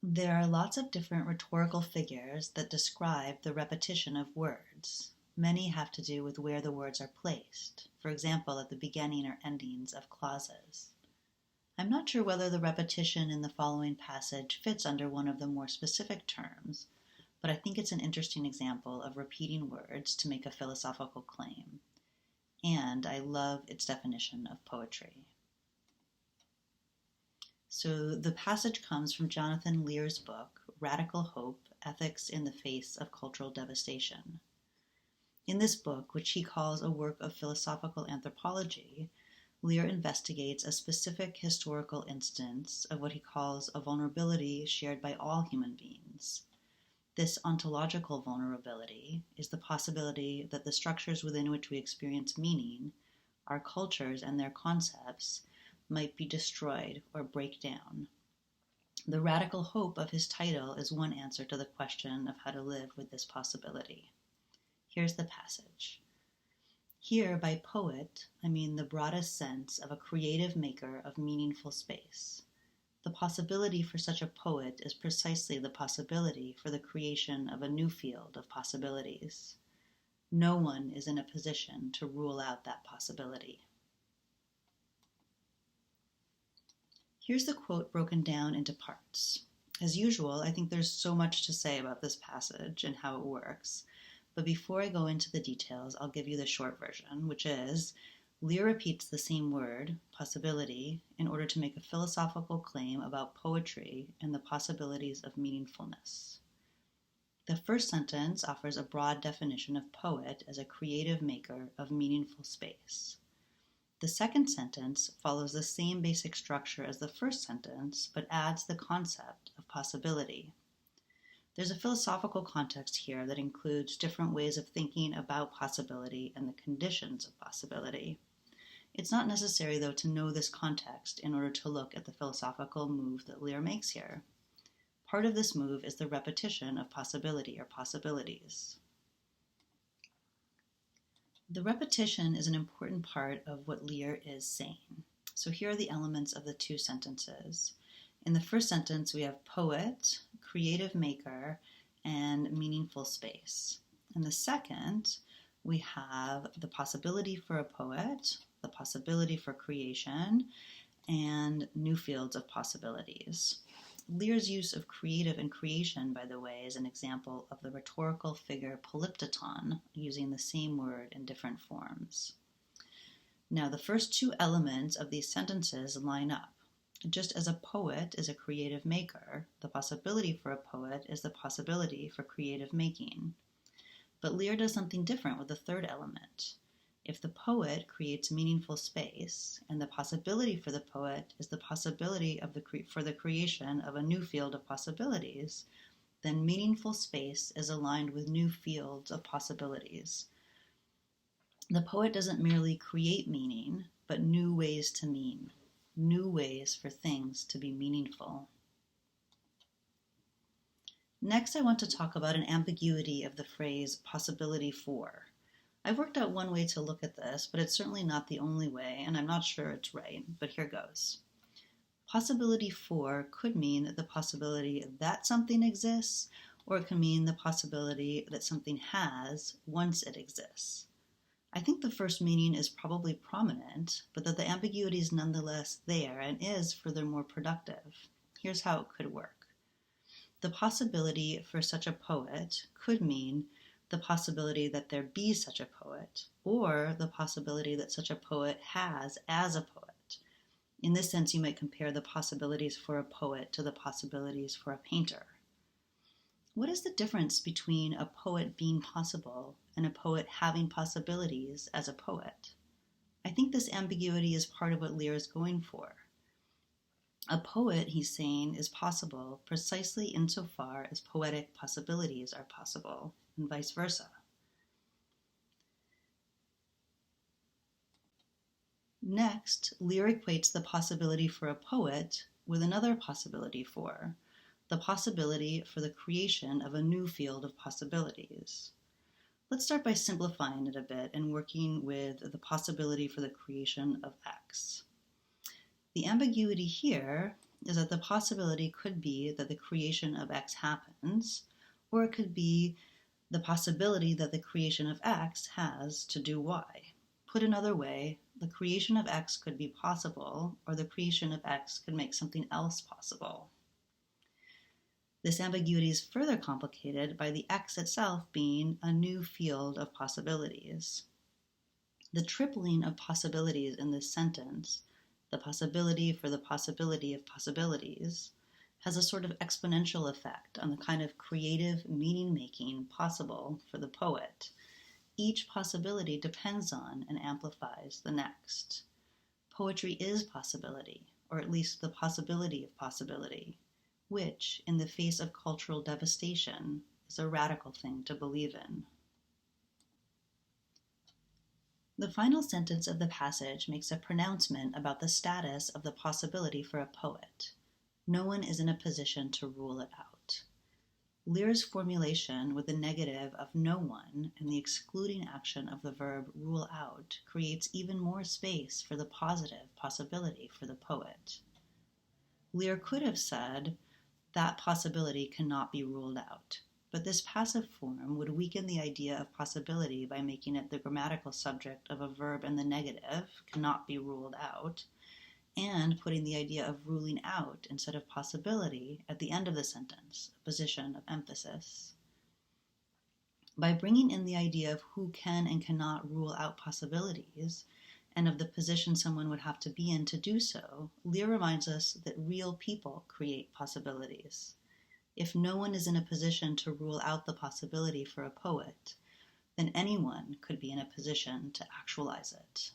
There are lots of different rhetorical figures that describe the repetition of words. Many have to do with where the words are placed, for example, at the beginning or endings of clauses. I'm not sure whether the repetition in the following passage fits under one of the more specific terms, but I think it's an interesting example of repeating words to make a philosophical claim. And I love its definition of poetry. So the passage comes from Jonathan Lear's book, Radical Hope, Ethics in the Face of Cultural Devastation. In this book, which he calls a work of philosophical anthropology, Lear investigates a specific historical instance of what he calls a vulnerability shared by all human beings. This ontological vulnerability is the possibility that the structures within which we experience meaning, our cultures and their concepts, might be destroyed or break down. The radical hope of his title is one answer to the question of how to live with this possibility. Here's the passage. Here, by poet, I mean the broadest sense of a creative maker of meaningful space. The possibility for such a poet is precisely the possibility for the creation of a new field of possibilities. No one is in a position to rule out that possibility. Here's the quote broken down into parts. As usual, I think there's so much to say about this passage and how it works, but before I go into the details, I'll give you the short version, which is, Lear repeats the same word, possibility, in order to make a philosophical claim about poetry and the possibilities of meaningfulness. The first sentence offers a broad definition of poet as a creative maker of meaningful space. The second sentence follows the same basic structure as the first sentence, but adds the concept of possibility. There's a philosophical context here that includes different ways of thinking about possibility and the conditions of possibility. It's not necessary, though, to know this context in order to look at the philosophical move that Lear makes here. Part of this move is the repetition of possibility or possibilities. The repetition is an important part of what Lear is saying. So here are the elements of the two sentences. In the first sentence, we have poet, creative maker, and meaningful space. In the second, we have the possibility for a poet, the possibility for creation, and new fields of possibilities. Lear's use of creative and creation, by the way, is an example of the rhetorical figure polyptoton, using the same word in different forms. Now, the first two elements of these sentences line up. Just as a poet is a creative maker, the possibility for a poet is the possibility for creative making. But Lear does something different with the third element. If the poet creates meaningful space, and the possibility for the poet is the possibility for the creation of a new field of possibilities, then meaningful space is aligned with new fields of possibilities. The poet doesn't merely create meaning, but new ways to mean, new ways for things to be meaningful. Next, I want to talk about an ambiguity of the phrase possibility for. I've worked out one way to look at this, but it's certainly not the only way, and I'm not sure it's right, but here goes. Possibility for could mean the possibility that something exists, or it can mean the possibility that something has once it exists. I think the first meaning is probably prominent, but that the ambiguity is nonetheless there and is furthermore productive. Here's how it could work. The possibility for such a poet could mean the possibility that there be such a poet, or the possibility that such a poet has as a poet. In this sense, you might compare the possibilities for a poet to the possibilities for a painter. What is the difference between a poet being possible and a poet having possibilities as a poet? I think this ambiguity is part of what Lear is going for. A poet, he's saying, is possible precisely insofar as poetic possibilities are possible, and vice versa. Next, Lear equates the possibility for a poet with another possibility for, the possibility for the creation of a new field of possibilities. Let's start by simplifying it a bit and working with the possibility for the creation of X. The ambiguity here is that the possibility could be that the creation of X happens, or it could be the possibility that the creation of X has to do Y. Put another way, the creation of X could be possible, or the creation of X could make something else possible. This ambiguity is further complicated by the X itself being a new field of possibilities. The tripling of possibilities in this sentence, the possibility for the possibility of possibilities, has a sort of exponential effect on the kind of creative meaning-making possible for the poet. Each possibility depends on and amplifies the next. Poetry is possibility, or at least the possibility of possibility, which, in the face of cultural devastation, is a radical thing to believe in. The final sentence of the passage makes a pronouncement about the status of the possibility for a poet. No one is in a position to rule it out. Lear's formulation with the negative of no one and the excluding action of the verb rule out creates even more space for the positive possibility for the poet. Lear could have said, that possibility cannot be ruled out. But this passive form would weaken the idea of possibility by making it the grammatical subject of a verb in the negative, cannot be ruled out, and putting the idea of ruling out instead of possibility at the end of the sentence, a position of emphasis. By bringing in the idea of who can and cannot rule out possibilities, and of the position someone would have to be in to do so, Lear reminds us that real people create possibilities. If no one is in a position to rule out the possibility for a poet, then anyone could be in a position to actualize it.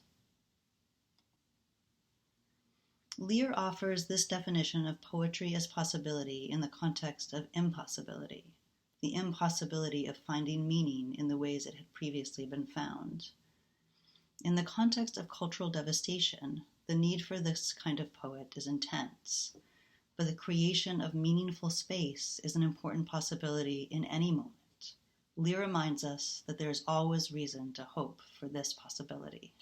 Lear offers this definition of poetry as possibility in the context of impossibility, the impossibility of finding meaning in the ways it had previously been found. In the context of cultural devastation, the need for this kind of poet is intense. But the creation of meaningful space is an important possibility in any moment. Lear reminds us that there is always reason to hope for this possibility.